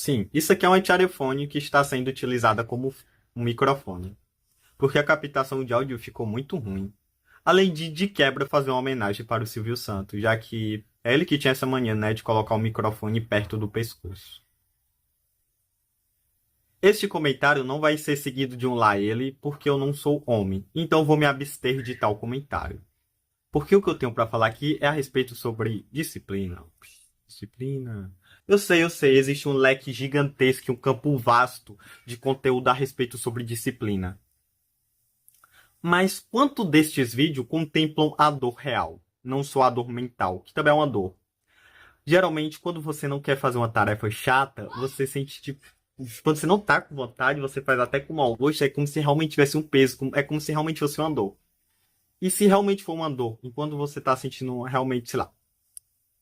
Sim, isso aqui é um antiarefone que está sendo utilizada como um microfone, porque a captação de áudio ficou muito ruim. Além de quebra, fazer uma homenagem para o Silvio Santos, já que é ele que tinha essa mania, né, de colocar o microfone perto do pescoço. Este comentário não vai ser seguido de um lá ele, porque eu não sou homem, então vou me abster de tal comentário. Porque o que eu tenho para falar aqui é a respeito sobre disciplina. Disciplina. Eu sei, existe um leque gigantesco, um campo vasto de conteúdo a respeito sobre disciplina. Mas quanto destes vídeos contemplam a dor real, não só a dor mental, que também é uma dor? Geralmente, quando você não quer fazer uma tarefa chata, você sente tipo. Quando você não tá com vontade, você faz até com mau gosto, é como se realmente tivesse um peso, é como se realmente fosse uma dor. E se realmente for uma dor, enquanto você tá sentindo realmente, sei lá.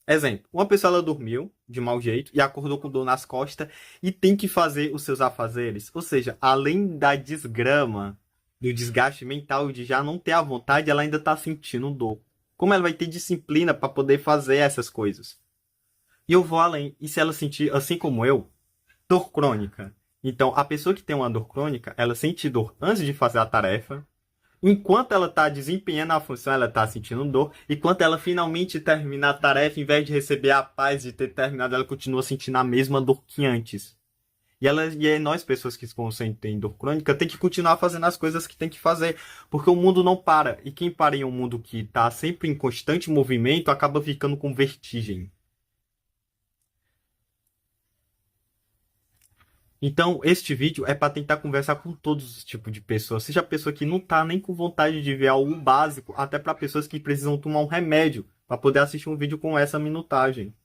Exemplo, uma pessoa ela dormiu de mau jeito e acordou com dor nas costas e tem que fazer os seus afazeres. Ou seja, além da desgrama, do desgaste mental de já não ter a vontade, ela ainda tá sentindo dor. Como ela vai ter disciplina para poder fazer essas coisas? E eu vou além. E se ela sentir, assim como eu, dor crônica? Então, a pessoa que tem uma dor crônica, ela sente dor antes de fazer a tarefa. Enquanto ela está desempenhando a função, ela está sentindo dor. E quando ela finalmente termina a tarefa, em vez de receber a paz de ter terminado, ela continua sentindo a mesma dor que antes. E nós, pessoas que sentem dor crônica, tem que continuar fazendo as coisas que tem que fazer. Porque o mundo não para. E quem para em um mundo que está sempre em constante movimento, acaba ficando com vertigem. Então, este vídeo é para tentar conversar com todos os tipos de pessoas. Seja a pessoa que não tá nem com vontade de ver algo básico, até para pessoas que precisam tomar um remédio para poder assistir um vídeo com essa minutagem.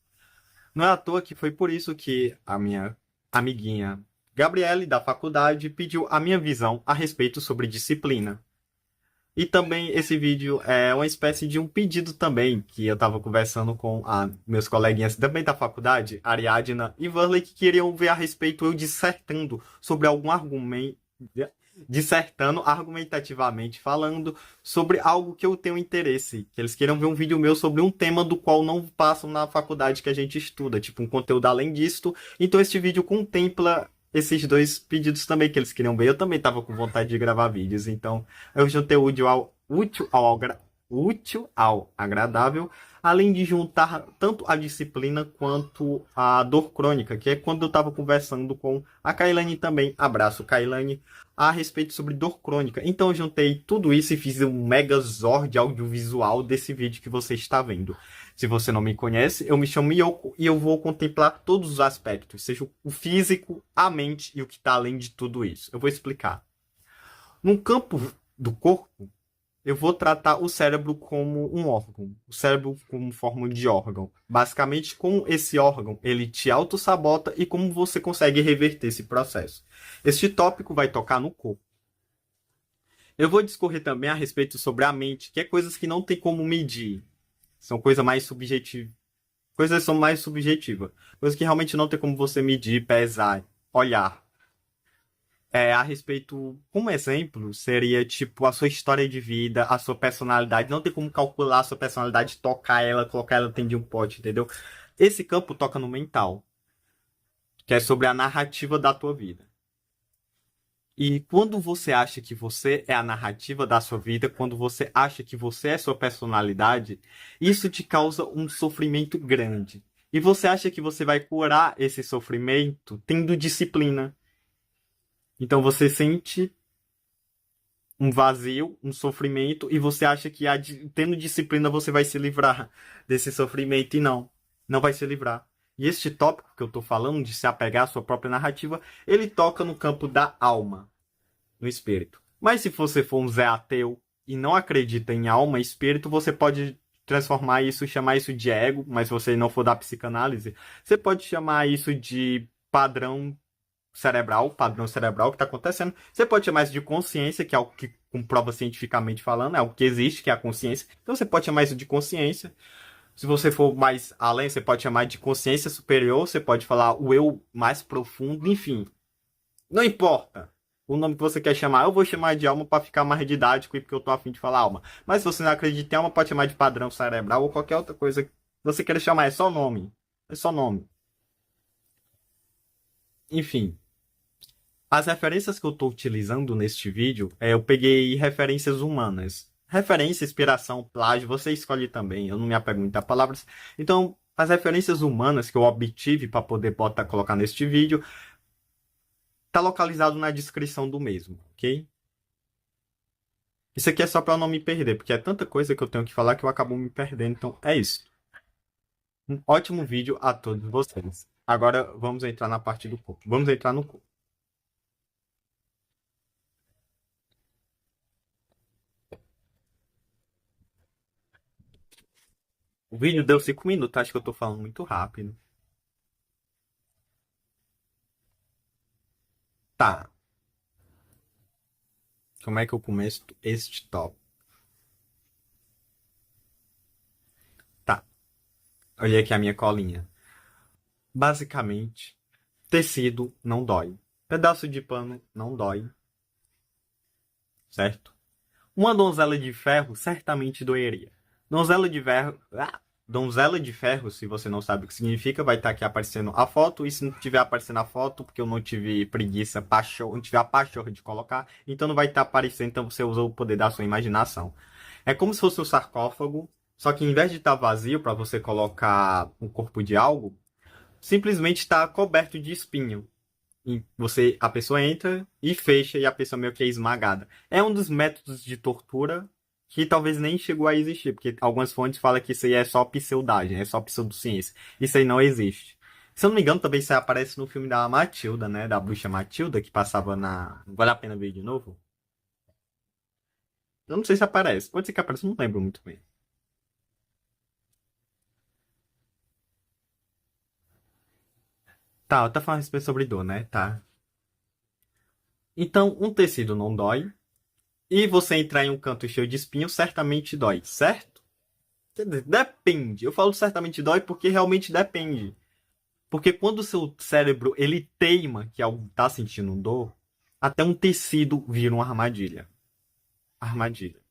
Não é à toa que foi por isso que a minha amiguinha Gabriele, da faculdade, pediu a minha visão a respeito sobre disciplina. E também esse vídeo é uma espécie de um pedido também, que eu estava conversando com meus coleguinhas também da faculdade, Ariadna e Vanley, que queriam ver a respeito eu dissertando sobre algum argumento, dissertando argumentativamente, falando sobre algo que eu tenho interesse, que eles queriam ver um vídeo meu sobre um tema do qual não passam na faculdade que a gente estuda, tipo um conteúdo além disto. Então este vídeo contempla esses dois pedidos também que eles queriam ver. Eu também estava com vontade de gravar vídeos, então eu juntei o útil ao agradável, além de juntar tanto a disciplina quanto a dor crônica, que é quando eu estava conversando com a Kailane também, abraço Kailane, a respeito sobre dor crônica. Então eu juntei tudo isso e fiz um megazord audiovisual desse vídeo que você está vendo. Se você não me conhece, eu me chamo Miyoko e eu vou contemplar todos os aspectos, seja o físico, a mente e o que está além de tudo isso. Eu vou explicar. Num campo do corpo, eu vou tratar o cérebro como um órgão. O cérebro como forma de órgão. Basicamente, como esse órgão ele te autossabota e como você consegue reverter esse processo. Este tópico vai tocar no corpo. Eu vou discorrer também a respeito sobre a mente, que é coisas que não tem como medir. São coisas mais subjetivas. Coisas são mais subjetivas. Coisas que realmente não tem como você medir, pesar, olhar. A respeito, como exemplo, seria tipo a sua história de vida, a sua personalidade. Não tem como calcular a sua personalidade, tocar ela, colocar ela dentro de um pote, entendeu? Esse campo toca no mental, que é sobre a narrativa da tua vida. E quando você acha que você é a narrativa da sua vida, quando você acha que você é sua personalidade, isso te causa um sofrimento grande. E você acha que você vai curar esse sofrimento tendo disciplina. Então você sente um vazio, um sofrimento, e você acha que tendo disciplina você vai se livrar desse sofrimento, e não vai se livrar. E este tópico que eu estou falando, de se apegar à sua própria narrativa, ele toca no campo da alma, no espírito. Mas se você for um Zé ateu e não acredita em alma e espírito, você pode transformar isso, chamar isso de ego, mas se você não for da psicanálise, você pode chamar isso de padrão cerebral que está acontecendo. Você pode chamar isso de consciência, que é algo que comprova cientificamente falando, é algo que existe, que é a consciência. Então você pode chamar isso de consciência. Se você for mais além, você pode chamar de consciência superior, você pode falar o eu mais profundo, enfim. Não importa o nome que você quer chamar. Eu vou chamar de alma para ficar mais didático e porque eu tô afim de falar alma. Mas se você não acredita em alma, pode chamar de padrão cerebral ou qualquer outra coisa que você queira chamar. É só nome. É só nome. Enfim, as referências que eu estou utilizando neste vídeo, eu peguei referências humanas. Referência, inspiração, plágio, você escolhe também, eu não me apego muito a palavras. Então, as referências humanas que eu obtive para poder colocar neste vídeo, está localizado na descrição do mesmo, ok? Isso aqui é só para eu não me perder, porque é tanta coisa que eu tenho que falar que eu acabo me perdendo, então é isso. Um ótimo vídeo a todos vocês. Agora vamos entrar na parte do corpo. Vamos entrar no corpo. O vídeo deu 5 minutos, acho que eu tô falando muito rápido. Tá. Como é que eu começo este top? Tá. Olhei aqui a minha colinha. Basicamente, tecido não dói. Pedaço de pano não dói. Certo? Uma donzela de ferro certamente doeria. Donzela de ferro. Donzela de ferro, se você não sabe o que significa, vai estar aqui aparecendo a foto. E se não tiver aparecendo a foto, porque eu não tive preguiça, não tive a pachorra de colocar, então não vai estar aparecendo. Então você usa o poder da sua imaginação. É como se fosse um sarcófago, só que em vez de estar vazio para você colocar um corpo de algo, simplesmente está coberto de espinho. E a pessoa entra e fecha e a pessoa meio que é esmagada. É um dos métodos de tortura que talvez nem chegou a existir, porque algumas fontes falam que isso aí é só pseudagem, é só pseudociência. Isso aí não existe. Se eu não me engano, também isso aí aparece no filme da Matilda, né? Da bruxa Matilda, que passava na. Vale a pena ver de novo? Eu não sei se aparece. Pode ser que apareça, eu não lembro muito bem. Tá, eu tô falando a respeito sobre dor, né? Tá. Então, um tecido não dói. E você entrar em um canto cheio de espinho, certamente dói, certo? Quer dizer, depende. Eu falo certamente dói porque realmente depende. Porque quando o seu cérebro ele teima que algo está sentindo dor, até um tecido vira uma armadilha. Armadilha.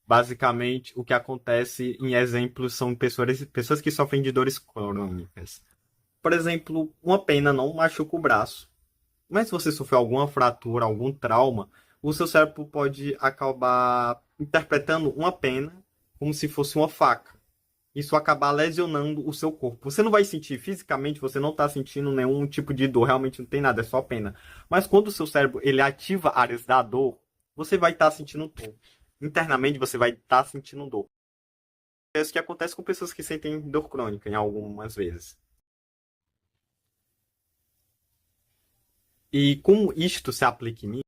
Basicamente, o que acontece em exemplos são pessoas que sofrem de dores crônicas. Por exemplo, uma pena não machuca o braço. Mas se você sofreu alguma fratura, algum trauma, o seu cérebro pode acabar interpretando uma pena como se fosse uma faca. Isso acabar lesionando o seu corpo. Você não vai sentir fisicamente, você não está sentindo nenhum tipo de dor, realmente não tem nada, é só pena. Mas quando o seu cérebro ele ativa áreas da dor, você vai estar sentindo dor. Internamente você vai estar sentindo dor. É isso que acontece com pessoas que sentem dor crônica, em algumas vezes. E como isto se aplica em mim,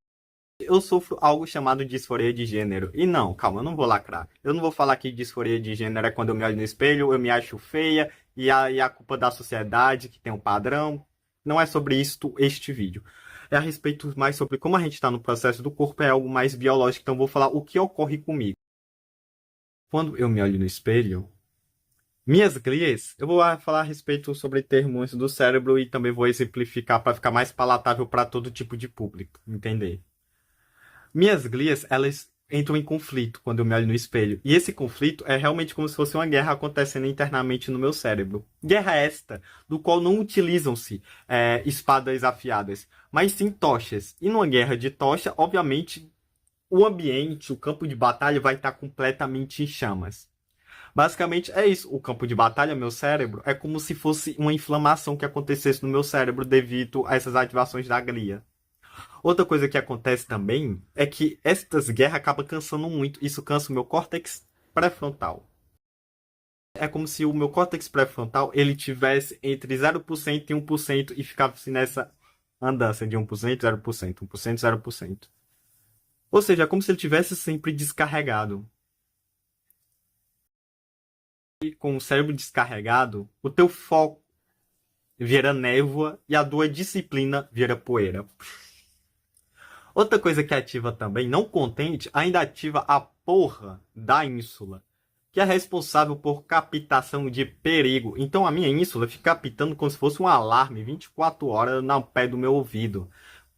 eu sofro algo chamado disforia de gênero. E não, calma, eu não vou lacrar. Eu não vou falar que disforia de gênero é quando eu me olho no espelho, eu me acho feia e a culpa da sociedade que tem um padrão. Não é sobre isto este vídeo. É a respeito mais sobre como a gente está no processo do corpo, é algo mais biológico. Então eu vou falar o que ocorre comigo. Quando eu me olho no espelho, minhas glias, eu vou falar a respeito sobre termos do cérebro e também vou exemplificar para ficar mais palatável para todo tipo de público, entender? Minhas glias, elas entram em conflito quando eu me olho no espelho. E esse conflito é realmente como se fosse uma guerra acontecendo internamente no meu cérebro. Guerra esta, do qual não utilizam-se espadas afiadas, mas sim tochas. E numa guerra de tocha, obviamente, o ambiente, o campo de batalha vai estar completamente em chamas. Basicamente é isso. O campo de batalha, meu cérebro, é como se fosse uma inflamação que acontecesse no meu cérebro devido a essas ativações da glia. Outra coisa que acontece também é que estas guerras acabam cansando muito. Isso cansa o meu córtex pré-frontal. É como se o meu córtex pré-frontal ele tivesse entre 0% e 1% e ficasse nessa andança de 1%, 0%, 1%, 0%. Ou seja, é como se ele tivesse sempre descarregado. E com o cérebro descarregado, o teu foco vira névoa e a tua disciplina vira poeira. Outra coisa que ativa também, não contente, ainda ativa a porra da ínsula, que é responsável por captação de perigo. Então a minha ínsula fica apitando como se fosse um alarme 24 horas no pé do meu ouvido,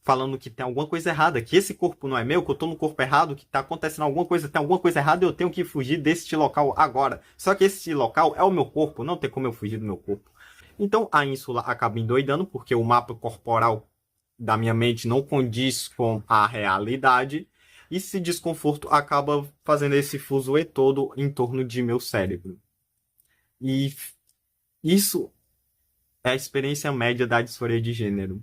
falando que tem alguma coisa errada, que esse corpo não é meu, que eu tô no corpo errado, que tá acontecendo alguma coisa, tem alguma coisa errada e eu tenho que fugir deste local agora. Só que esse local é o meu corpo, não tem como eu fugir do meu corpo. Então a ínsula acaba endoidando porque o mapa corporal da minha mente não condiz com a realidade. E esse desconforto acaba fazendo esse fuzuê todo em torno de meu cérebro. E isso é a experiência média da disforia de gênero.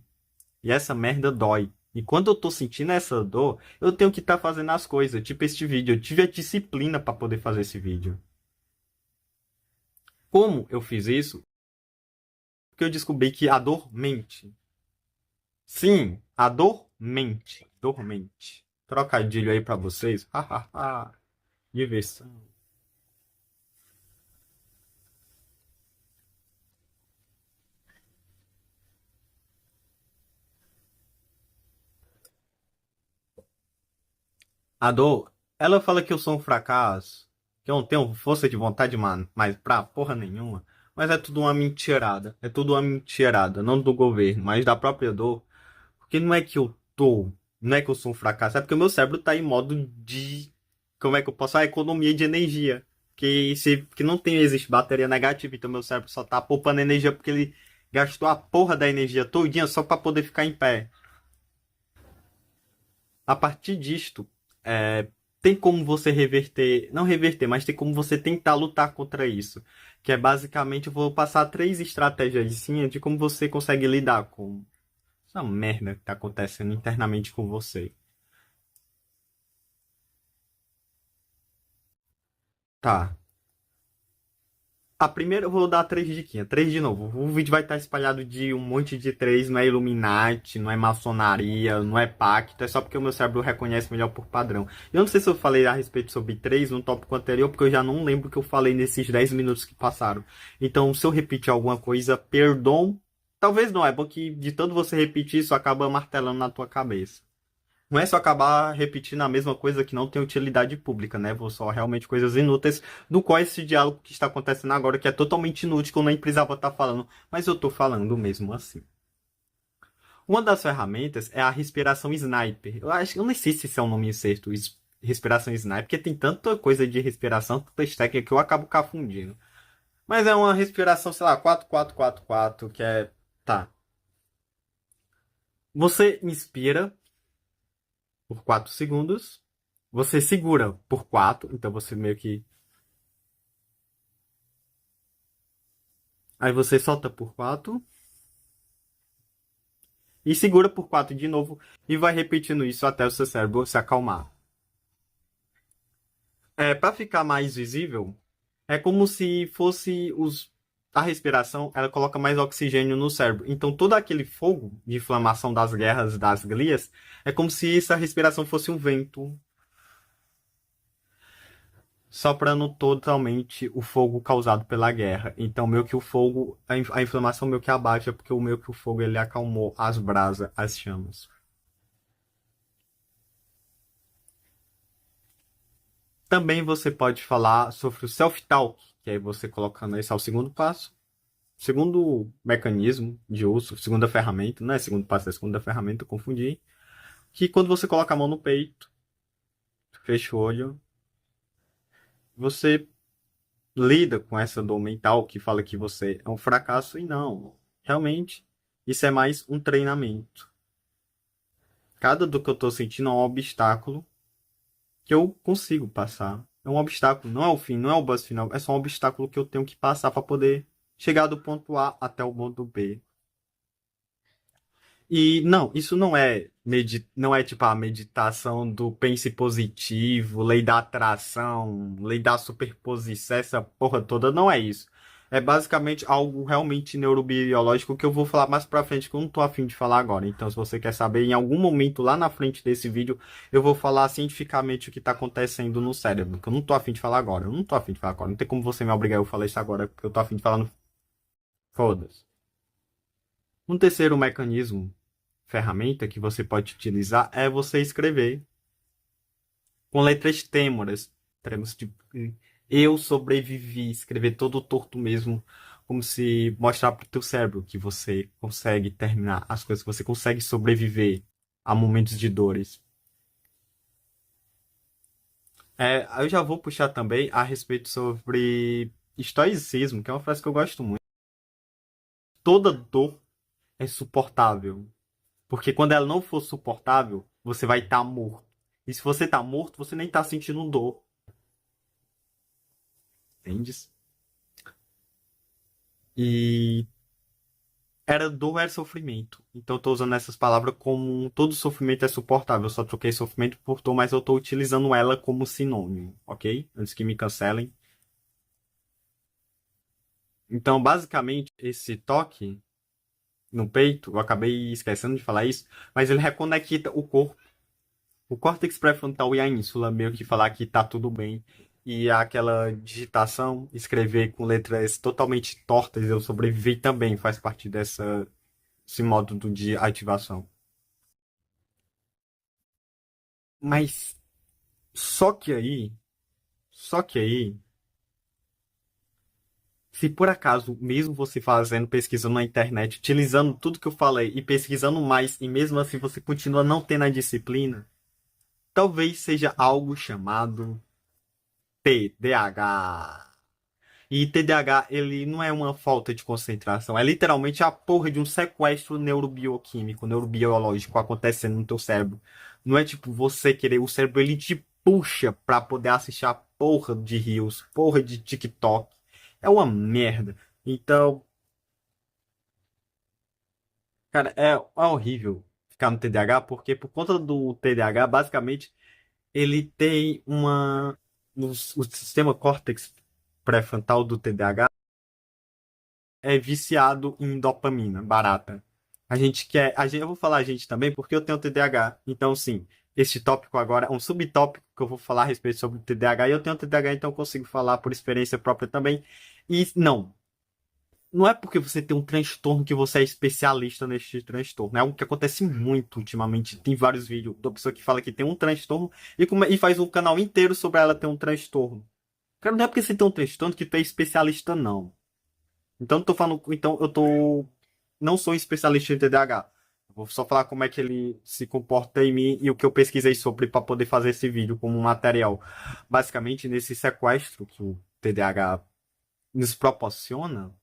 E essa merda dói. E quando eu tô sentindo essa dor, eu tenho que estar fazendo as coisas. Tipo este vídeo. Eu tive a disciplina para poder fazer esse vídeo. Como eu fiz isso? Porque eu descobri que a dor mente. Sim, a dor mente. Dor mente. Trocadilho aí pra vocês. Hahaha. Diversão. A dor, ela fala que eu sou um fracasso, que eu não tenho força de vontade, mano, mas pra porra nenhuma. Mas é tudo uma mentirada. É tudo uma mentirada, não do governo, mas da própria dor. Porque não é que eu tô, não é que eu sou um fracasso, é porque o meu cérebro tá em modo de, como é que eu posso falar? Economia de energia. Que não tem, existe bateria negativa, então meu cérebro só tá poupando energia porque ele gastou a porra da energia todinha só pra poder ficar em pé. A partir disto, tem como você reverter, não reverter, mas tem como você tentar lutar contra isso. Que é basicamente, eu vou passar 3 estratégias de como você consegue lidar com essa merda que tá acontecendo internamente com você. Tá. A primeira eu vou dar 3 diquinhas. 3 de novo. O vídeo vai estar espalhado de um monte de três. Não é Illuminati, não é maçonaria, não é pacto. É só porque o meu cérebro reconhece melhor por padrão. Eu não sei se eu falei a respeito sobre três no tópico anterior, porque eu já não lembro o que eu falei nesses 10 minutos que passaram. Então, se eu repetir alguma coisa, perdão. Talvez não. É bom que de tanto você repetir, isso acaba martelando na tua cabeça. Não é só acabar repetindo a mesma coisa que não tem utilidade pública, né? Vou só realmente coisas inúteis, do qual esse diálogo que está acontecendo agora, que é totalmente inútil, que eu nem precisava estar falando, mas eu estou falando mesmo assim. Uma das ferramentas é a respiração sniper. Eu nem sei se esse é o nome certo, respiração sniper, porque tem tanta coisa de respiração, tanta técnica que eu acabo confundindo. Mas é uma respiração, sei lá, 4-4-4-4, que é. Tá. Você inspira por 4 segundos. Você segura por 4, então você meio que. Aí você solta por 4 e segura por 4 de novo e vai repetindo isso até o seu cérebro se acalmar. Para ficar mais visível, é como se fosse a respiração, ela coloca mais oxigênio no cérebro. Então todo aquele fogo de inflamação das guerras das glias é como se essa respiração fosse um vento soprando totalmente o fogo causado pela guerra. Então, meio que o fogo, a inflamação meio que abaixa, porque o meio que o fogo ele acalmou as brasas, as chamas. Também você pode falar sobre o self-talk, que aí você colocando esse é o segundo passo. Segundo mecanismo de uso, segunda ferramenta, não é segundo passo, é segunda ferramenta, eu confundi. Que quando você coloca a mão no peito, fecha o olho, você lida com essa dor mental que fala que você é um fracasso e não. Realmente, isso é mais um treinamento. Cada dor que eu tô sentindo é um obstáculo que eu consigo passar. É um obstáculo, não é o fim, não é o boss final, é só um obstáculo que eu tenho que passar para poder chegar do ponto A até o ponto B. E não, isso não é tipo a meditação do pense positivo, lei da atração, lei da superposição, essa porra toda, não é isso. É basicamente algo realmente neurobiológico que eu vou falar mais pra frente, que eu não tô afim de falar agora. Então, se você quer saber, em algum momento lá na frente desse vídeo, eu vou falar cientificamente o que tá acontecendo no cérebro, que eu não tô afim de falar agora. Eu não tô afim de falar agora. Não tem como você me obrigar a eu falar isso agora, porque eu tô afim de falar no. Foda-se. Um terceiro mecanismo ferramenta que você pode utilizar é você escrever com letras têmoras. Teremos tipo, eu sobrevivi, escrever todo torto mesmo, como se mostrar para o teu cérebro que você consegue terminar as coisas, que você consegue sobreviver a momentos de dores. Eu já vou puxar também a respeito sobre estoicismo, que é uma frase que eu gosto muito. toda dor é suportável. Porque quando ela não for suportável, você vai estar morto. E se você tá morto, você nem tá sentindo dor. Entende? E era dor, era sofrimento. Então eu tô usando essas palavras como todo sofrimento é suportável. Eu só troquei sofrimento por dor, mas eu tô utilizando ela como sinônimo, ok? Antes que me cancelem. Então, basicamente, esse toque no peito, eu acabei esquecendo de falar isso, mas ele reconecta o corpo. O córtex pré-frontal e a ínsula meio que falar que tá tudo bem. E aquela digitação, escrever com letras totalmente tortas, eu sobrevivi também, faz parte desse módulo de ativação. Mas só que aí, só que aí, se por acaso, mesmo você fazendo pesquisa na internet, utilizando tudo que eu falei e pesquisando mais, e mesmo assim você continua não tendo a disciplina, talvez seja algo chamado TDAH. E TDAH, ele não é uma falta de concentração, é literalmente a porra de um sequestro neurobioquímico, neurobiológico acontecendo no teu cérebro. Não é tipo você querer, o cérebro ele te puxa pra poder assistir a porra de Reels, porra de TikTok. É uma merda. Então, cara, é horrível ficar no TDAH, porque por conta do TDAH, basicamente, ele tem uma. O sistema córtex pré-frontal do TDAH é viciado em dopamina barata. A gente quer. Eu vou falar a gente também, porque eu tenho TDAH. Então, sim, este tópico agora é um subtópico que eu vou falar a respeito sobre o TDAH. E eu tenho TDAH, então eu consigo falar por experiência própria também. E não é porque você tem um transtorno que você é especialista neste transtorno. É algo que acontece muito ultimamente. Tem vários vídeos da pessoa que fala que tem um transtorno e faz um canal inteiro sobre ela ter um transtorno. Cara, não é porque você tem um transtorno que tu é especialista, não. Então, eu tô falando. Então, eu tô. Não sou especialista em TDAH. Vou só falar como é que ele se comporta em mim e o que eu pesquisei sobre para poder fazer esse vídeo como material. Basicamente, nesse sequestro que o TDAH nos proporciona,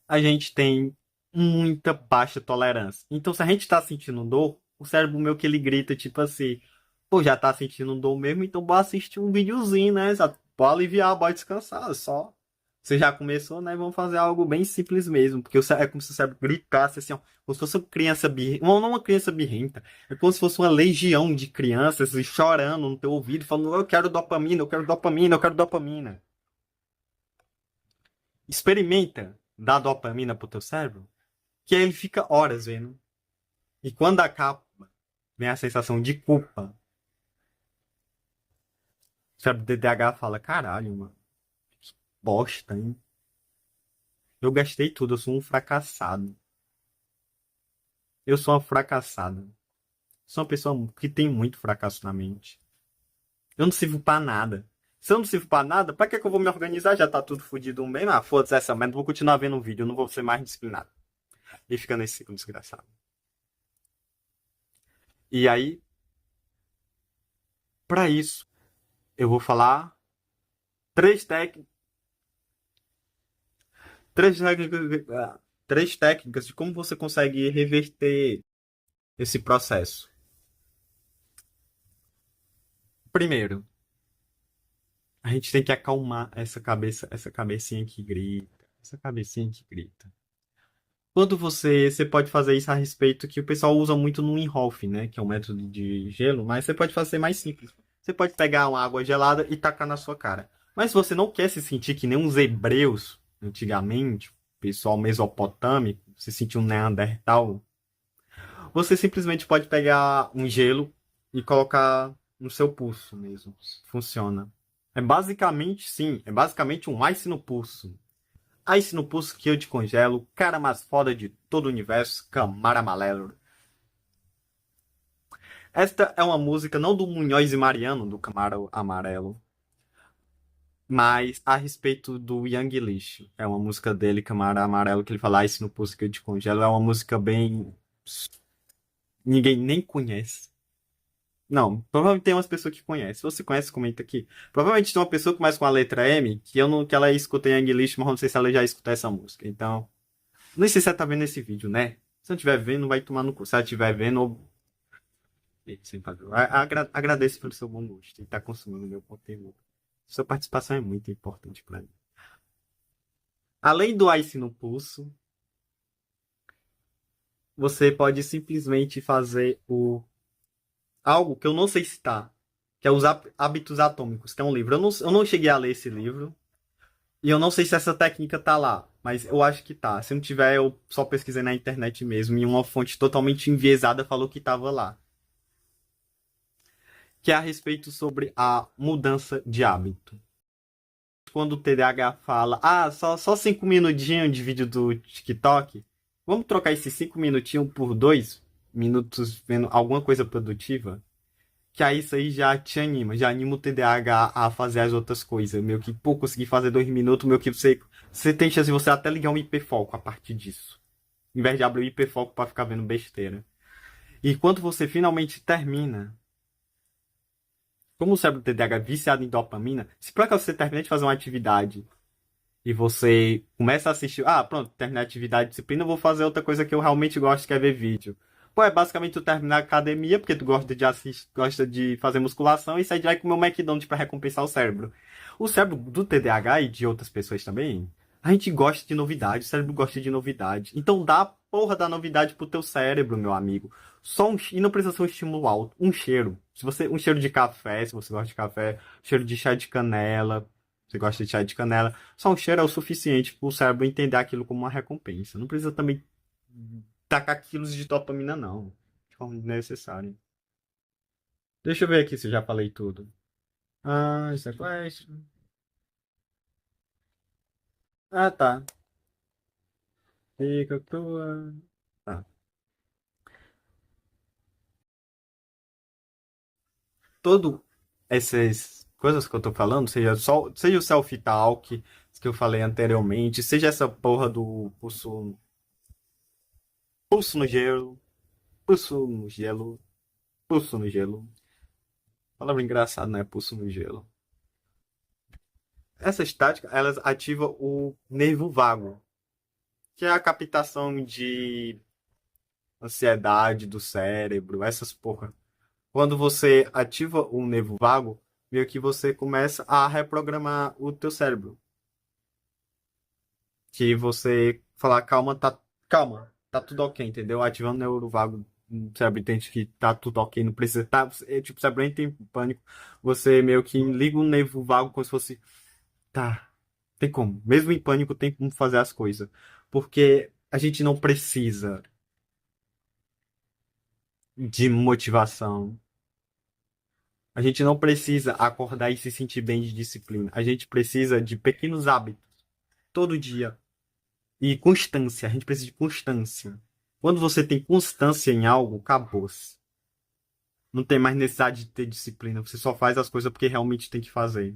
a gente tem muita baixa tolerância. Então, se a gente tá sentindo dor, o cérebro meio que ele grita, tipo assim, pô, já tá sentindo dor mesmo, então bora assistir um videozinho, né? Bora aliviar, bora descansar, só. Você já começou, né? Vamos fazer algo bem simples mesmo, porque é como se o cérebro gritasse assim, ó, como se fosse uma criança birrenta, não uma criança birrenta, é como se fosse uma legião de crianças chorando no teu ouvido, falando, eu quero dopamina, eu quero dopamina, eu quero dopamina. Experimenta dar dopamina pro teu cérebro, que aí ele fica horas vendo. E quando acaba, vem a sensação de culpa. O cérebro do DDH fala, caralho, mano, bosta, hein? Eu gastei tudo, eu sou um fracassado. Eu sou uma fracassada. Sou uma pessoa que tem muito fracasso na mente. Eu não sirvo pra nada. Se eu não sirvo pra nada, pra que eu vou me organizar? Já tá tudo fodido mesmo. Ah, foda-se essa merda, vou continuar vendo o vídeo, eu não vou ser mais disciplinado. E fica nesse ciclo desgraçado. E aí, pra isso, eu vou falar três técnicas. Três técnicas, três técnicas de como você consegue reverter esse processo. Primeiro, a gente tem que acalmar essa cabeça, essa cabecinha que grita, essa cabecinha que grita. Quando você pode fazer isso a respeito que o pessoal usa muito no Inhofe, né, que é um método de gelo, mas você pode fazer mais simples. Você pode pegar uma água gelada e tacar na sua cara. Mas se você não quer se sentir que nem uns hebreus antigamente, o pessoal mesopotâmico, se sentir um Neandertal, você simplesmente pode pegar um gelo e colocar no seu pulso mesmo. Funciona. É basicamente, sim, é basicamente um ice no pulso. Ice no pulso que eu te congelo, cara mais foda de todo o universo, Camara Amarelo. Esta é uma música não do Munhoz e Mariano, do Camara Amarelo, mas a respeito do Young Leash. É uma música dele, Camara Amarelo, que ele fala Ice no pulso que eu te congelo. É uma música bem... Ninguém nem conhece. Não, provavelmente tem umas pessoas que conhecem. Se você conhece, comenta aqui. Provavelmente tem uma pessoa que começa com a letra M, que eu não, que ela escuta em English, mas não sei se ela já escutou essa música. Então, Não sei se você tá vendo esse vídeo, né? Se não estiver vendo, vai tomar no cu. Se ela estiver vendo, sem fazer. Agradeço pelo seu bom gosto e estar consumindo meu conteúdo. Sua participação é muito importante para mim. Além do Ice no pulso, você pode simplesmente fazer algo que eu não sei se tá, que é os hábitos atômicos, que é um livro. Eu não cheguei a ler esse livro e eu não sei se essa técnica tá lá, mas eu acho que tá. Se não tiver, eu só pesquisei na internet mesmo e uma fonte totalmente enviesada falou que tava lá. Que é a respeito sobre a mudança de hábito. Quando o TDAH fala, só 5 minutinhos de vídeo do TikTok, vamos trocar esses 5 minutinhos por 2 minutos vendo alguma coisa produtiva? Que aí isso aí já te anima, já anima o TDAH a fazer as outras coisas. Meio que, pô, conseguir fazer 2 minutos, meio que você tem chance de você até ligar um hiperfoco a partir disso. Em vez de abrir o hiperfoco pra ficar vendo besteira. E quando você finalmente termina, como o cérebro do TDAH é viciado em dopamina, se por acaso você termina de fazer uma atividade e você começa a assistir, pronto, terminei a atividade de disciplina, eu vou fazer outra coisa que eu realmente gosto, que é ver vídeo. Pô, é basicamente tu terminar a academia, porque tu gosta de assistir, gosta de fazer musculação e sair de lá e comer um McDonald's pra recompensar o cérebro. O cérebro do TDAH e de outras pessoas também, a gente gosta de novidade, o cérebro gosta de novidade. Então dá a porra da novidade pro teu cérebro, meu amigo. E não precisa ser um estímulo alto, um cheiro. Um cheiro de café, se você gosta de café, cheiro de chá de canela, você gosta de chá de canela. Só um cheiro é o suficiente para o cérebro entender aquilo como uma recompensa. Não precisa também tacar quilos de dopamina, não. De forma desnecessária. Deixa eu ver aqui se eu já falei tudo. Sequestro. Tá. Fica tua. Tá. Todo essas coisas que eu tô falando, seja o self-talk que eu falei anteriormente, seja essa porra do pulso no gelo, pulso no gelo, pulso no gelo. Palavra engraçada, né? Pulso no gelo. Essas táticas, elas ativam o nervo vago, que é a captação de ansiedade do cérebro, essas porra. Quando você ativa o nervo vago, meio que você começa a reprogramar o teu cérebro. Que você falar, calma, tá tudo ok, entendeu? Ativando o nervo vago, o cérebro entende que tá tudo ok, não precisa, tipo, o cérebro entra em pânico, você meio que liga o nervo vago como se fosse, tá, tem como. Mesmo em pânico, tem como fazer as coisas. Porque a gente não precisa de motivação. A gente não precisa acordar e se sentir bem de disciplina. A gente precisa de pequenos hábitos. Todo dia. E constância. A gente precisa de constância. Quando você tem constância em algo, acabou-se. Não tem mais necessidade de ter disciplina. Você só faz as coisas porque realmente tem que fazer.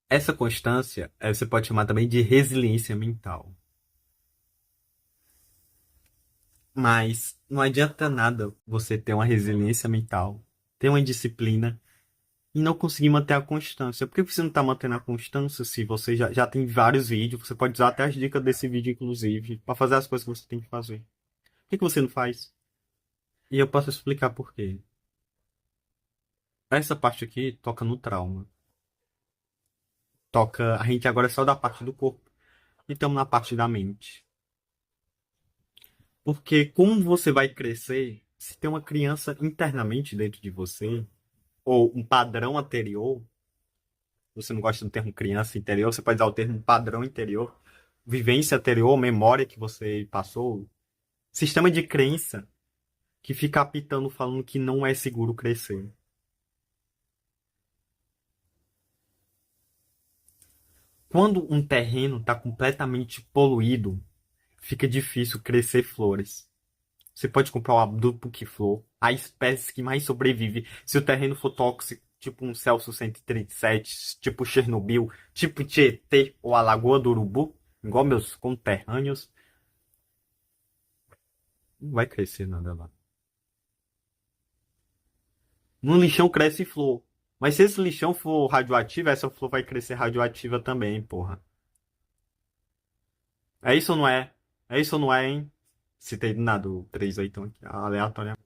Essa constância, você pode chamar também de resiliência mental. Mas não adianta nada você ter uma resiliência mental, ter uma disciplina e não conseguir manter a constância. Por que você não está mantendo a constância se você já tem vários vídeos? Você pode usar até as dicas desse vídeo, inclusive, para fazer as coisas que você tem que fazer. Por que você não faz? E eu posso explicar por quê. Essa parte aqui toca no trauma. Toca. A gente agora é só da parte do corpo. E estamos na parte da mente. Porque como você vai crescer, se tem uma criança internamente dentro de você, ou um padrão anterior, você não gosta do termo criança interior, você pode usar o termo padrão interior, vivência anterior, memória que você passou, sistema de crença que fica apitando falando que não é seguro crescer. Quando um terreno está completamente poluído, fica difícil crescer flores. Você pode comprar uma duplo flor, a espécie que mais sobrevive. Se o terreno for tóxico, tipo um Celsius 137, tipo Chernobyl, tipo Tietê ou a Lagoa do Urubu, igual meus conterrâneos, Não vai crescer nada lá. No lixão cresce flor. Mas se esse lixão for radioativo, essa flor vai crescer radioativa também, porra. É isso ou não é? É isso ou não é, hein? Citei do nada o 38 aqui, aleatoriamente.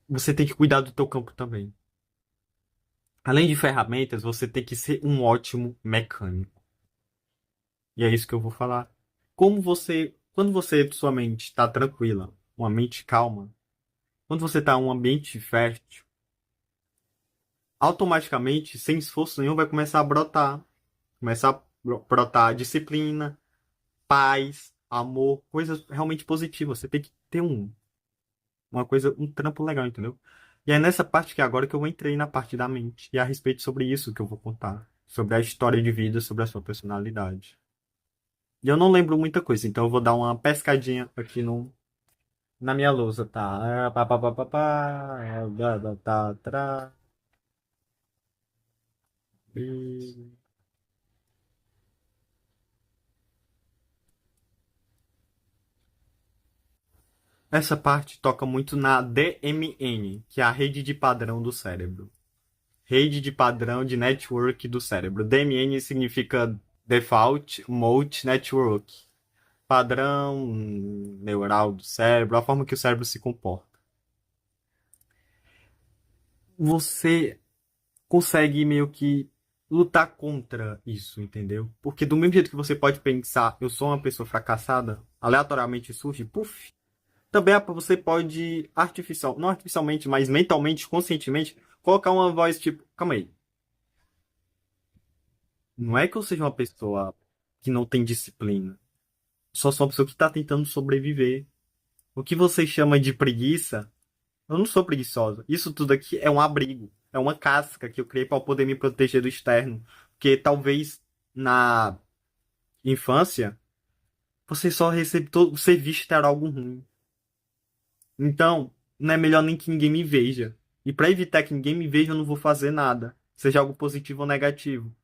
Você tem que cuidar do teu campo também. Além de ferramentas, você tem que ser um ótimo mecânico. E é isso que eu vou falar. Quando sua mente está tranquila, uma mente calma, quando você está em um ambiente fértil, automaticamente, sem esforço nenhum, vai começar a brotar. Começar a brotar disciplina, paz, amor, coisas realmente positivas. Você tem que ter uma coisa, um trampo legal, entendeu? E é nessa parte que agora que eu entrei na parte da mente. E é a respeito sobre isso que eu vou contar. Sobre a história de vida, sobre a sua personalidade. E eu não lembro muita coisa, então eu vou dar uma pescadinha aqui no, na minha lousa, tá? Pá, pá, pá, pá, pá, tá, tá, e- Essa parte toca muito na DMN, que é a rede de padrão do cérebro. Rede de padrão de network do cérebro. DMN significa Default Mode Network. Padrão neural do cérebro, a forma que o cérebro se comporta. Você consegue meio que lutar contra isso, entendeu? Porque do mesmo jeito que você pode pensar, eu sou uma pessoa fracassada, aleatoriamente surge, puf. Também você pode não artificialmente, mas mentalmente, conscientemente, colocar uma voz tipo, calma aí. Não é que eu seja uma pessoa que não tem disciplina. Só sou uma pessoa que está tentando sobreviver. O que você chama de preguiça, eu não sou preguiçosa. Isso tudo aqui é um abrigo. É uma casca que eu criei para poder me proteger do externo. Porque talvez na infância você só recebe todo. Ser visto era algo ruim. Então, não é melhor nem que ninguém me veja. E para evitar que ninguém me veja, eu não vou fazer nada. Seja algo positivo ou negativo.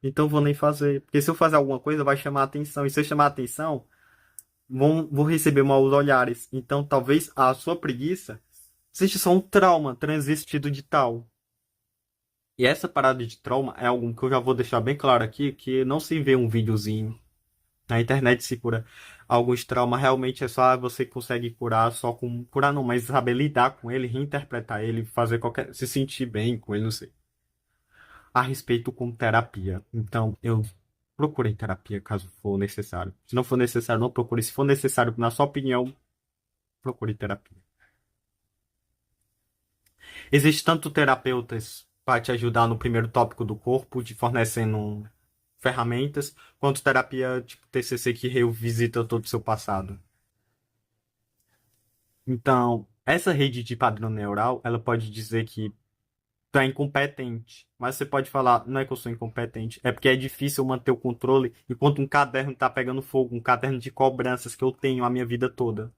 Então, eu vou nem fazer. Porque se eu fazer alguma coisa, vai chamar atenção. E se eu chamar atenção, vou receber maus olhares. Então, talvez a sua preguiça seja só um trauma transvestido de tal. E essa parada de trauma é algo que eu já vou deixar bem claro aqui, que não se vê um videozinho na internet se cura alguns traumas, realmente é só você consegue curar só com curar não, mas saber lidar com ele, reinterpretar ele, fazer qualquer se sentir bem com ele, não sei. A respeito com terapia. Então, eu procurei terapia caso for necessário. Se não for necessário, não procure. Se for necessário, na sua opinião, procure terapia. Existem tanto terapeutas para te ajudar no primeiro tópico do corpo, te fornecendo ferramentas, quanto terapia tipo TCC que revisita todo o seu passado. Então, essa rede de padrão neural, ela pode dizer que tu é incompetente, mas você pode falar, não é que eu sou incompetente, é porque é difícil manter o controle enquanto um caderno tá pegando fogo, um caderno de cobranças que eu tenho a minha vida toda.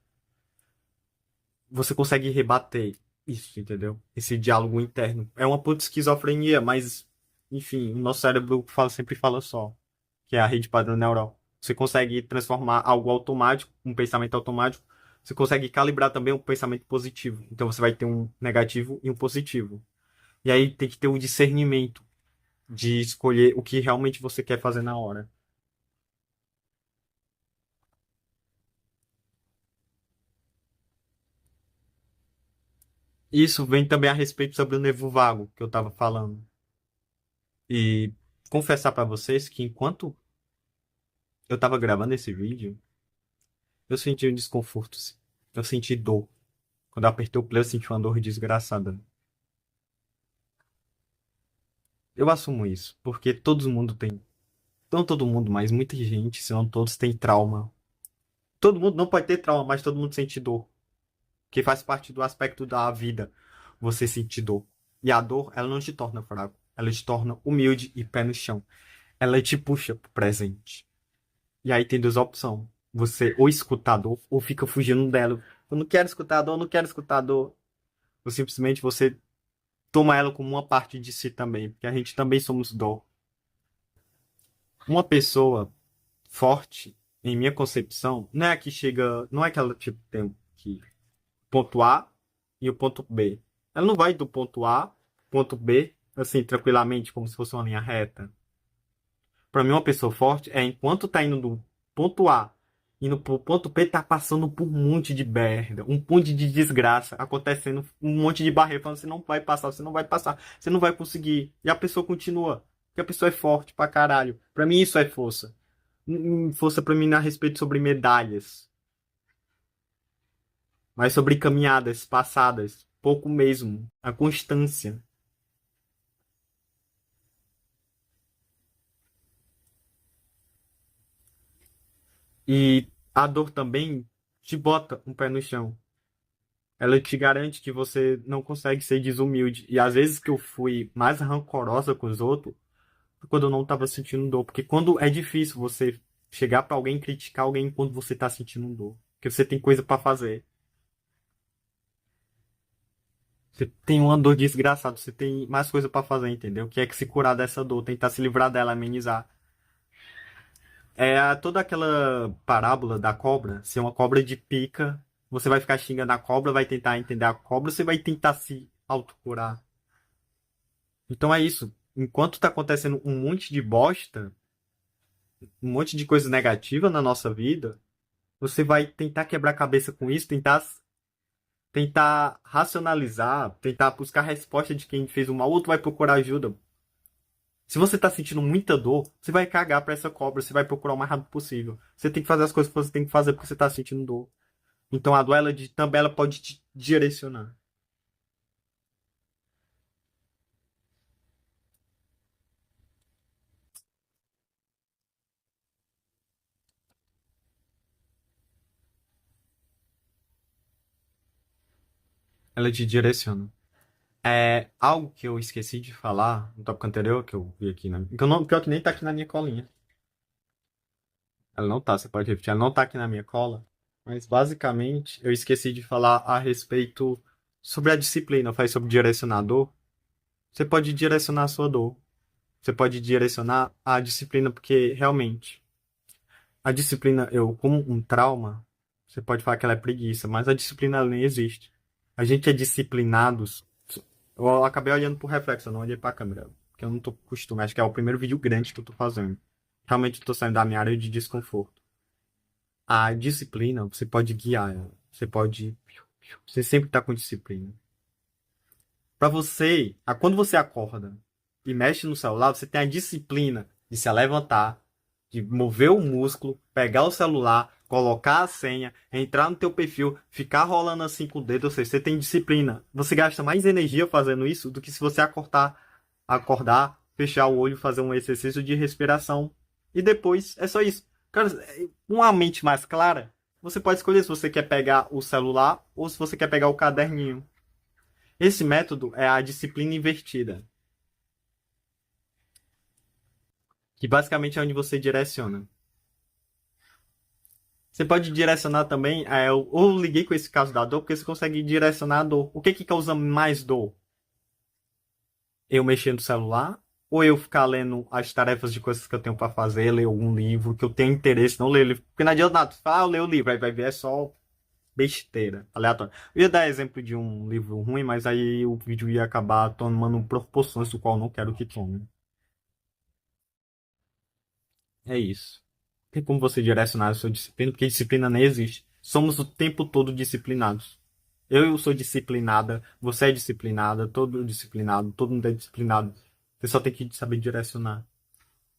Você consegue rebater isso, entendeu? Esse diálogo interno. É uma puta esquizofrenia, mas, enfim, o nosso cérebro sempre fala só, que é a rede padrão neural. Você consegue transformar algo automático, um pensamento automático, você consegue calibrar também um pensamento positivo. Então você vai ter um negativo e um positivo. E aí tem que ter o discernimento de escolher o que realmente você quer fazer na hora. Isso vem também a respeito sobre o nervo vago que eu estava falando. E confessar para vocês que enquanto eu estava gravando esse vídeo, eu senti um desconforto, sim. Eu senti dor. Quando eu apertei o play, eu senti uma dor desgraçada. Eu assumo isso, porque todo mundo tem. Não todo mundo, mas muita gente, se não todos, tem trauma. Todo mundo não pode ter trauma, mas todo mundo sente dor. Que faz parte do aspecto da vida, você sentir dor. E a dor, ela não te torna fraco. Ela te torna humilde e pé no chão. Ela te puxa pro presente. E aí tem duas opções. Você ou escuta a dor, ou fica fugindo dela. Eu não quero escutar a dor, eu não quero escutar a dor. Ou simplesmente você toma ela como uma parte de si também. Porque a gente também somos dor. Uma pessoa forte, em minha concepção, não é que chega, não é que ela tipo tem que ponto A e o ponto B. Ela não vai do ponto A pro ponto B assim tranquilamente como se fosse uma linha reta. Para mim uma pessoa forte é enquanto tá indo do ponto A indo pro ponto B tá passando por um monte de merda, um monte de desgraça acontecendo, um monte de barreira falando você não vai passar, você não vai passar, você não vai conseguir. E a pessoa continua. Porque a pessoa é forte pra caralho. Pra mim isso é força. Força pra mim não é a respeito sobre medalhas, mas sobre caminhadas passadas, pouco mesmo, a constância. E a dor também te bota um pé no chão. Ela te garante que você não consegue ser desumilde. E às vezes que eu fui mais rancorosa com os outros, foi quando eu não tava sentindo dor. Porque quando é difícil você chegar pra alguém e criticar alguém quando você tá sentindo dor. Porque você tem coisa pra fazer. Você tem uma dor desgraçada, você tem mais coisa pra fazer, entendeu? Que é que se curar dessa dor, tentar se livrar dela, amenizar. Toda aquela parábola da cobra, se é uma cobra de pica, você vai ficar xingando a cobra, vai tentar entender a cobra, você vai tentar se autocurar. Então é isso. Enquanto tá acontecendo um monte de bosta, um monte de coisa negativa na nossa vida, você vai tentar quebrar a cabeça com isso, tentar racionalizar, tentar buscar a resposta de quem fez o mal, outro vai procurar ajuda. Se você tá sentindo muita dor, você vai cagar pra essa cobra, você vai procurar o mais rápido possível. Você tem que fazer as coisas que você tem que fazer porque você tá sentindo dor. Então a dor, também ela pode te direcionar. Ela te direciona. É algo que eu esqueci de falar no tópico anterior, que eu vi aqui na. Que eu não, pior que nem tá aqui na minha colinha. Ela não tá, você pode repetir, ela não tá aqui na minha cola. Mas basicamente eu esqueci de falar a respeito sobre a disciplina. Eu falei sobre direcionador. Você pode direcionar a sua dor. Você pode direcionar a disciplina, porque realmente a disciplina, eu, como um trauma, você pode falar que ela é preguiça, mas a disciplina ela nem existe. A gente é disciplinados. Eu acabei olhando pro reflexo, eu não olhei pra câmera, porque eu não tô com costume. Acho que é o primeiro vídeo grande que eu tô fazendo. Realmente eu tô saindo da minha área de desconforto. A disciplina, você pode guiar ela. Você pode. Você sempre tá com disciplina. Pra você, quando você acorda e mexe no celular, você tem a disciplina de se levantar, de mover o músculo, pegar o celular, colocar a senha, entrar no teu perfil, ficar rolando assim com o dedo, ou seja, você tem disciplina. Você gasta mais energia fazendo isso do que se você acordar, fechar o olho, fazer um exercício de respiração. E depois é só isso. Cara, uma mente mais clara, você pode escolher se você quer pegar o celular ou se você quer pegar o caderninho. Esse método é a disciplina invertida, que basicamente é onde você direciona. Você pode direcionar também, eu liguei com esse caso da dor, porque você consegue direcionar a dor. O que que causa mais dor? Eu mexer no celular? Ou eu ficar lendo as tarefas de coisas que eu tenho para fazer, ler algum livro, que eu tenho interesse, não ler livro. Porque não adianta nada, você fala, eu leio o livro, aí vai ver, é só besteira, aleatório. Eu ia dar exemplo de um livro ruim, mas aí o vídeo ia acabar tomando proporções do qual eu não quero que tome. É isso. Tem como você direcionar a sua disciplina, porque disciplina nem existe. Somos o tempo todo disciplinados. Eu sou disciplinada, você é disciplinada, todo disciplinado, todo mundo é disciplinado. Você só tem que saber direcionar.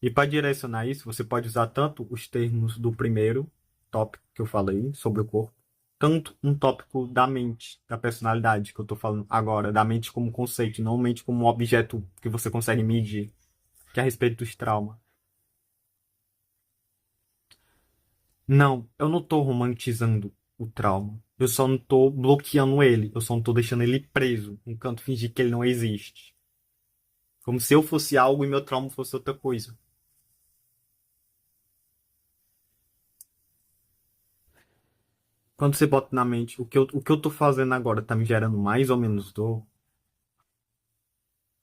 E para direcionar isso, você pode usar tanto os termos do primeiro tópico que eu falei sobre o corpo, tanto um tópico da mente, da personalidade que eu estou falando agora, da mente como conceito, não mente como um objeto que você consegue medir, que é a respeito dos traumas. Não, eu não tô romantizando o trauma. Eu só não tô bloqueando ele. Eu só não tô deixando ele preso. Um canto fingir que ele não existe. Como se eu fosse algo e meu trauma fosse outra coisa. Quando você bota na mente o que eu tô fazendo agora tá me gerando mais ou menos dor,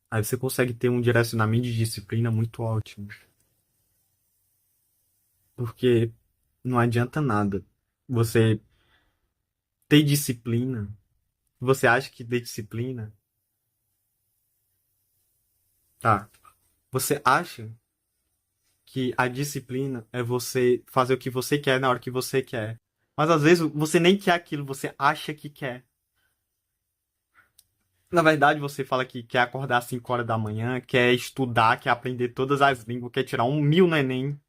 aí você consegue ter um direcionamento de disciplina muito ótimo. Porque Não adianta nada você ter disciplina. Você acha que ter disciplina? Tá. Você acha que a disciplina é você fazer o que você quer na hora que você quer. Mas às vezes você nem quer aquilo, você acha que quer. Na verdade, você fala que quer acordar às 5 horas da manhã, quer estudar, quer aprender todas as línguas, quer tirar 1.000 no Enem.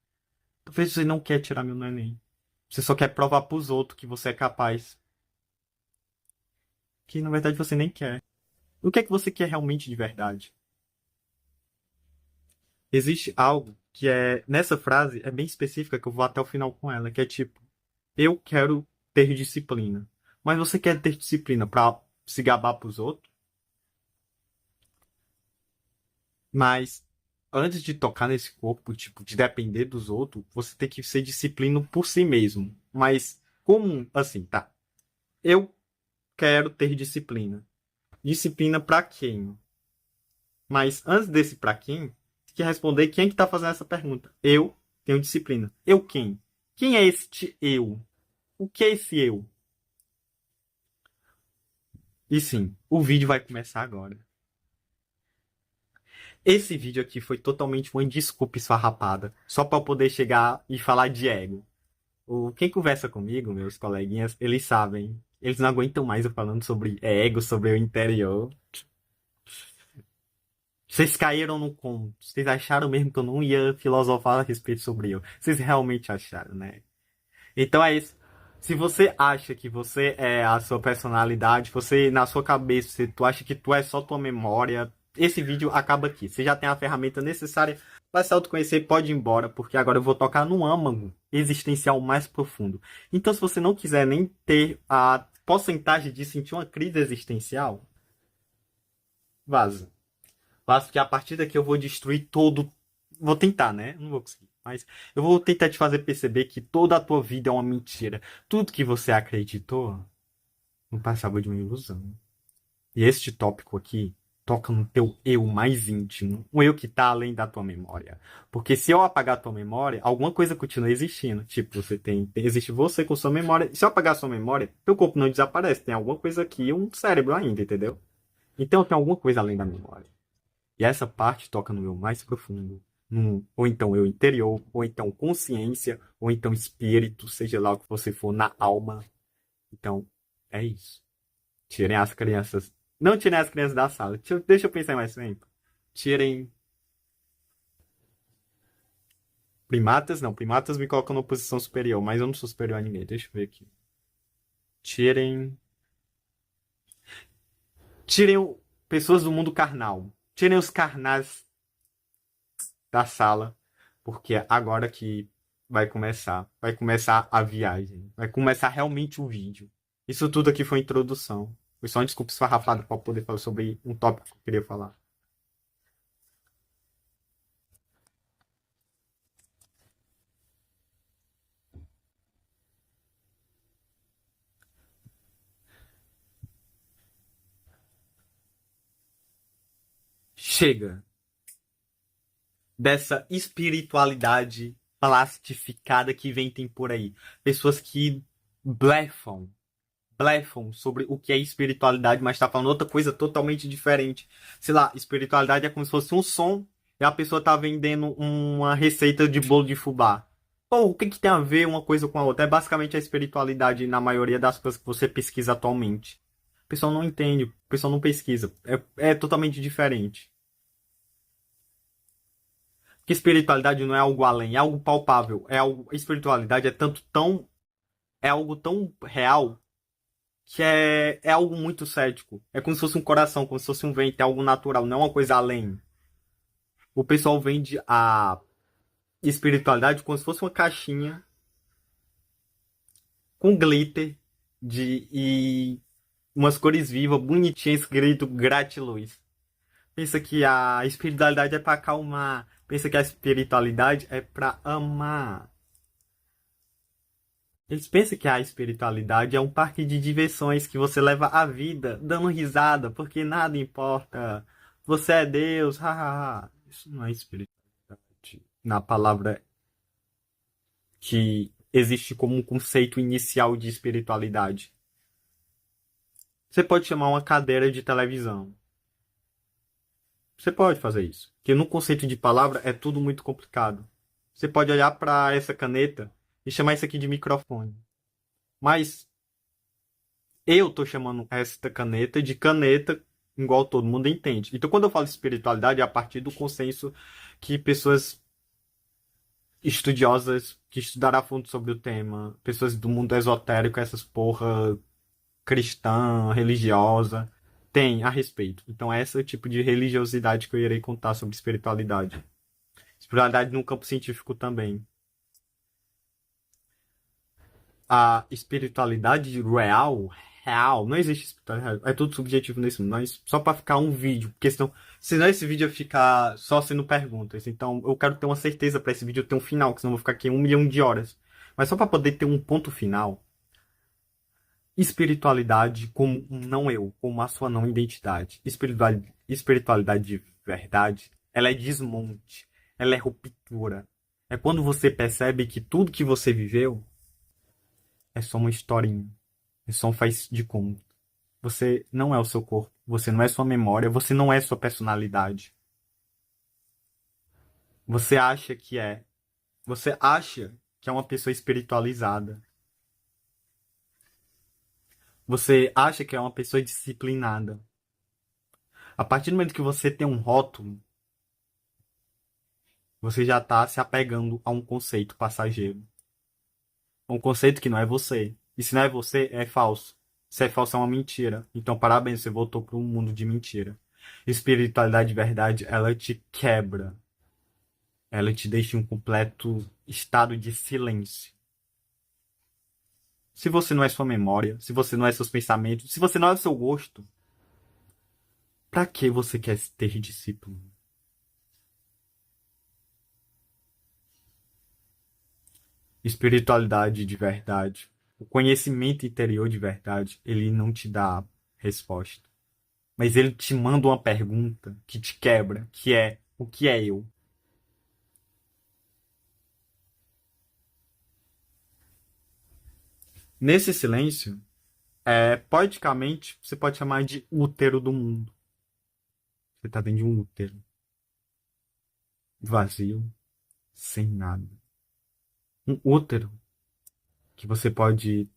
Talvez você não quer tirar 1.000 no Enem. Você só quer provar pros outros que você é capaz. Que na verdade você nem quer. O que é que você quer realmente de verdade? Existe algo que é, nessa frase, é bem específica, que eu vou até o final com ela, que é tipo, eu quero ter disciplina. Mas você quer ter disciplina pra se gabar pros outros? Mas antes de tocar nesse corpo, tipo, de depender dos outros, você tem que ser disciplino por si mesmo. Mas como assim, tá? Eu quero ter disciplina. Disciplina pra quem? Mas antes desse pra quem, tem que responder quem é que tá fazendo essa pergunta. Eu tenho disciplina. Eu quem? Quem é este eu? O que é esse eu? E sim, o vídeo vai começar agora. Esse vídeo aqui foi totalmente uma desculpa esfarrapada, só para eu poder chegar e falar de ego. Quem conversa comigo, meus coleguinhas, eles sabem. Eles não aguentam mais eu falando sobre ego, sobre o interior. Vocês caíram no conto. Vocês acharam mesmo que eu não ia filosofar a respeito sobre eu. Vocês realmente acharam, né? Então é isso. Se você acha que você é a sua personalidade, você na sua cabeça, tu acha que tu é só tua memória, esse vídeo acaba aqui. Você já tem a ferramenta necessária para se autoconhecer, pode ir embora, porque agora eu vou tocar no âmago existencial mais profundo. Então, se você não quiser nem ter a porcentagem de sentir uma crise existencial, vaza. Vaza, que a partir daqui eu vou destruir todo. Vou tentar, né? Não vou conseguir. Mas eu vou tentar te fazer perceber que toda a tua vida é uma mentira. Tudo que você acreditou não passava de uma ilusão. E este tópico aqui toca no teu eu mais íntimo, um eu que tá além da tua memória. Porque se eu apagar a tua memória, alguma coisa continua existindo. Tipo, existe você com sua memória. Se eu apagar a sua memória, teu corpo não desaparece. Tem alguma coisa aqui, um cérebro ainda, entendeu? Então tem alguma coisa além da memória. E essa parte toca no eu mais profundo. Ou então eu interior, ou então consciência, ou então espírito, seja lá o que você for, na alma. Então, é isso. Tirem as crianças. Não tirem as crianças da sala. Deixa eu pensar mais tempo. Tirem. Primatas, não. Primatas me colocam numa posição superior, mas eu não sou superior a ninguém. Deixa eu ver aqui. Tirem. Tirem pessoas do mundo carnal. Tirem os carnais da sala. Porque agora que vai começar. Vai começar a viagem. Vai começar realmente o vídeo. Isso tudo aqui foi introdução. Foi só uma desculpa esfarrafada para poder falar sobre um tópico que eu queria falar. Chega dessa espiritualidade plastificada que tem por aí. Pessoas que blefam, blefam sobre o que é espiritualidade, mas tá falando outra coisa totalmente diferente. Sei lá, espiritualidade é como se fosse um som e a pessoa tá vendendo uma receita de bolo de fubá. Pô, o que que tem a ver uma coisa com a outra? É basicamente a espiritualidade na maioria das coisas que você pesquisa atualmente. O pessoal não entende, o pessoal não pesquisa. É totalmente diferente. Que espiritualidade não é algo além, é algo palpável. Espiritualidade é algo tão real que é algo muito cético. É como se fosse um coração, como se fosse um vento, é algo natural, não é uma coisa além. O pessoal vende a espiritualidade como se fosse uma caixinha com glitter e umas cores vivas, bonitinhas, escrito gratiluz. Pensa que a espiritualidade é para acalmar. Pensa que a espiritualidade é para amar. Eles pensam que a espiritualidade é um parque de diversões que você leva a vida dando risada, porque nada importa. Você é Deus, hahaha. Isso não é espiritualidade. Na palavra que existe como um conceito inicial de espiritualidade. Você pode chamar uma cadeira de televisão. Você pode fazer isso. Porque no conceito de palavra é tudo muito complicado. Você pode olhar para essa caneta e chamar isso aqui de microfone. Mas eu tô chamando esta caneta de caneta igual todo mundo entende. Então quando eu falo espiritualidade é a partir do consenso que pessoas estudiosas que estudaram a fundo sobre o tema, pessoas do mundo esotérico, essas porra cristã, religiosa, têm a respeito. Então esse é o tipo de religiosidade que eu irei contar sobre espiritualidade. Espiritualidade no campo científico também. A espiritualidade real, não existe espiritualidade real. É tudo subjetivo nesse mundo, mas só para ficar um vídeo, porque senão esse vídeo ia ficar só sendo perguntas. Então eu quero ter uma certeza para esse vídeo ter um final, que senão eu vou ficar aqui 1 milhão de horas. Mas só para poder ter um ponto final, espiritualidade como um não eu, como a sua não identidade. Espiritualidade de verdade, ela é desmonte, ela é ruptura. É quando você percebe que tudo que você viveu é só uma historinha. É só um faz de conta. Você não é o seu corpo. Você não é sua memória. Você não é sua personalidade. Você acha que é. Você acha que é uma pessoa espiritualizada. Você acha que é uma pessoa disciplinada. A partir do momento que você tem um rótulo, você já está se apegando a um conceito passageiro. Um conceito que não é você. E se não é você, é falso. Se é falso, é uma mentira. Então, parabéns, você voltou para um mundo de mentira. Espiritualidade de verdade, ela te quebra. Ela te deixa em um completo estado de silêncio. Se você não é sua memória, se você não é seus pensamentos, se você não é seu gosto, pra que você quer ter discípulo? Espiritualidade de verdade, o conhecimento interior de verdade, ele não te dá resposta. Mas ele te manda uma pergunta que te quebra, que é: o que é eu? Nesse silêncio, poeticamente, você pode chamar de útero do mundo. Você está dentro de um útero, vazio, sem nada. Um útero que você pode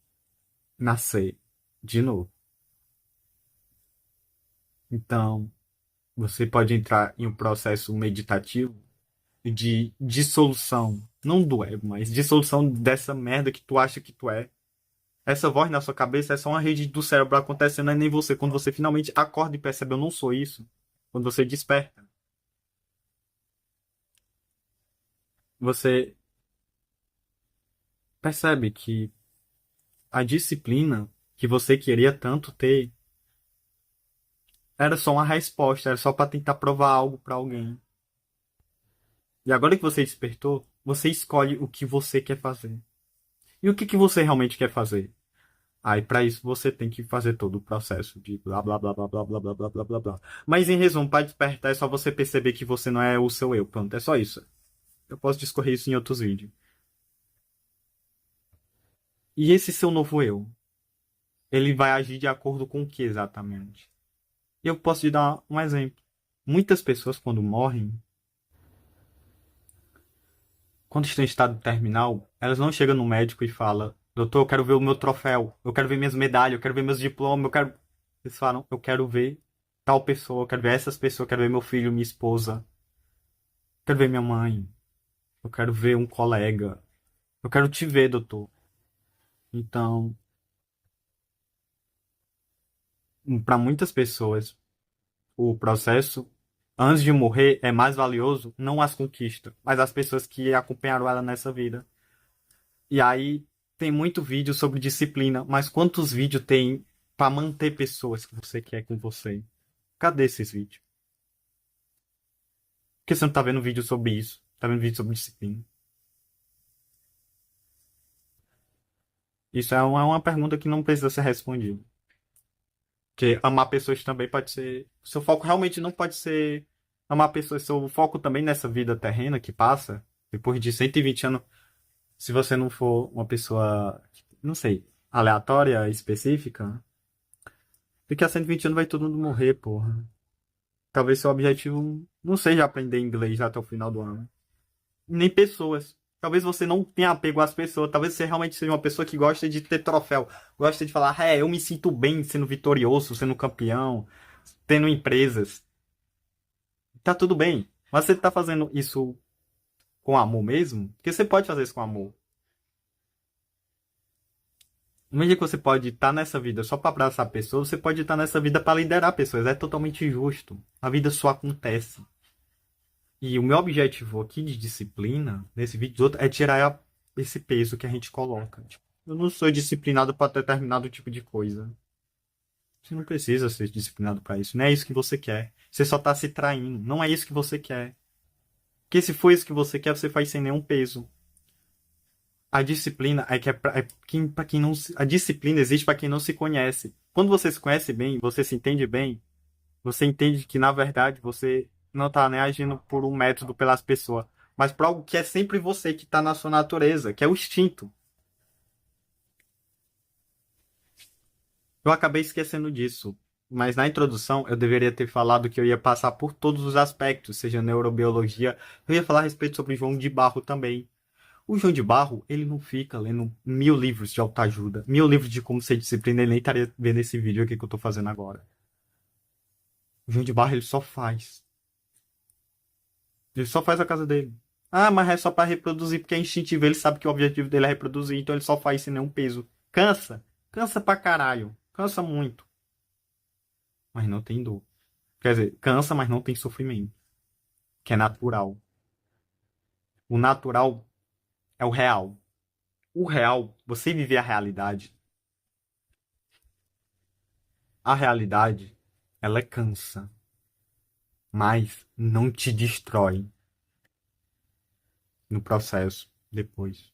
nascer de novo. Então, você pode entrar em um processo meditativo de dissolução, não do ego, mas dissolução dessa merda que tu acha que tu é. Essa voz na sua cabeça é só uma rede do cérebro acontecendo, não é nem você. Quando você finalmente acorda e percebe: eu não sou isso. Quando você desperta, você percebe que a disciplina que você queria tanto ter era só uma resposta, era só para tentar provar algo para alguém. E agora que você despertou, você escolhe o que você quer fazer. E o que que você realmente quer fazer? Aí, para isso, você tem que fazer todo o processo de blá blá blá blá blá blá blá blá blá blá blá. Mas em resumo, para despertar é só você perceber que você não é o seu eu. Pronto, é só isso. Eu posso discorrer isso em outros vídeos. E esse seu novo eu, ele vai agir de acordo com o que exatamente? Eu posso te dar um exemplo. Muitas pessoas, quando morrem, quando estão em estado terminal, elas não chegam no médico e falam: doutor, eu quero ver o meu troféu, eu quero ver minhas medalhas, eu quero ver meus diplomas, eu quero. Eles falam: eu quero ver tal pessoa, eu quero ver essas pessoas, eu quero ver meu filho, minha esposa, eu quero ver minha mãe, eu quero ver um colega, eu quero te ver, doutor. Então, para muitas pessoas, o processo antes de morrer é mais valioso não as conquistas, mas as pessoas que acompanharam ela nessa vida. E aí tem muito vídeo sobre disciplina, mas quantos vídeos tem para manter pessoas que você quer com você? Cadê esses vídeos? Por que você não tá vendo vídeo sobre isso? Tá vendo vídeo sobre disciplina? Isso é uma pergunta que não precisa ser respondida. Porque amar pessoas também pode ser. Seu foco realmente não pode ser amar pessoas. Seu foco também nessa vida terrena que passa, depois de 120 anos. Se você não for uma pessoa, não sei, aleatória, específica, daqui a 120 anos vai todo mundo morrer, porra. Talvez seu objetivo não seja aprender inglês até o final do ano. Nem pessoas. Talvez você não tenha apego às pessoas. Talvez você realmente seja uma pessoa que gosta de ter troféu. Gosta de falar, eu me sinto bem sendo vitorioso, sendo campeão, tendo empresas. Tá tudo bem. Mas você tá fazendo isso com amor mesmo? Porque você pode fazer isso com amor. No mesmo que você pode estar nessa vida só para abraçar pessoas, você pode estar nessa vida para liderar pessoas. É totalmente justo. A vida só acontece. E o meu objetivo aqui de disciplina, nesse vídeo todo, é tirar esse peso que a gente coloca. Tipo, eu não sou disciplinado para determinado tipo de coisa. Você não precisa ser disciplinado para isso. Não é isso que você quer. Você só está se traindo. Não é isso que você quer. Porque se for isso que você quer, você faz sem nenhum peso. A disciplina é que é para quem não a disciplina existe para quem não se conhece. Quando você se conhece bem, você se entende bem, você entende que na verdade você não tá nem agindo por um método pelas pessoas, mas por algo que é sempre você que tá na sua natureza, que é o instinto. Eu acabei esquecendo disso, mas na introdução eu deveria ter falado que eu ia passar por todos os aspectos, seja neurobiologia, eu ia falar a respeito sobre João de Barro também. O João de Barro, ele não fica lendo 1000 livros de autoajuda, 1000 livros de como ser disciplina, ele nem estaria vendo esse vídeo aqui que eu tô fazendo agora. O João de Barro, ele só faz. Ele só faz a casa dele. Ah, mas é só pra reproduzir, porque é instintivo, ele sabe que o objetivo dele é reproduzir, então ele só faz sem nenhum peso. Cansa. Cansa pra caralho. Cansa muito. Mas não tem dor. Quer dizer, cansa, mas não tem sofrimento. Que é natural. O natural é o real. O real, você viver a realidade, ela cansa, mas não te destrói no processo depois.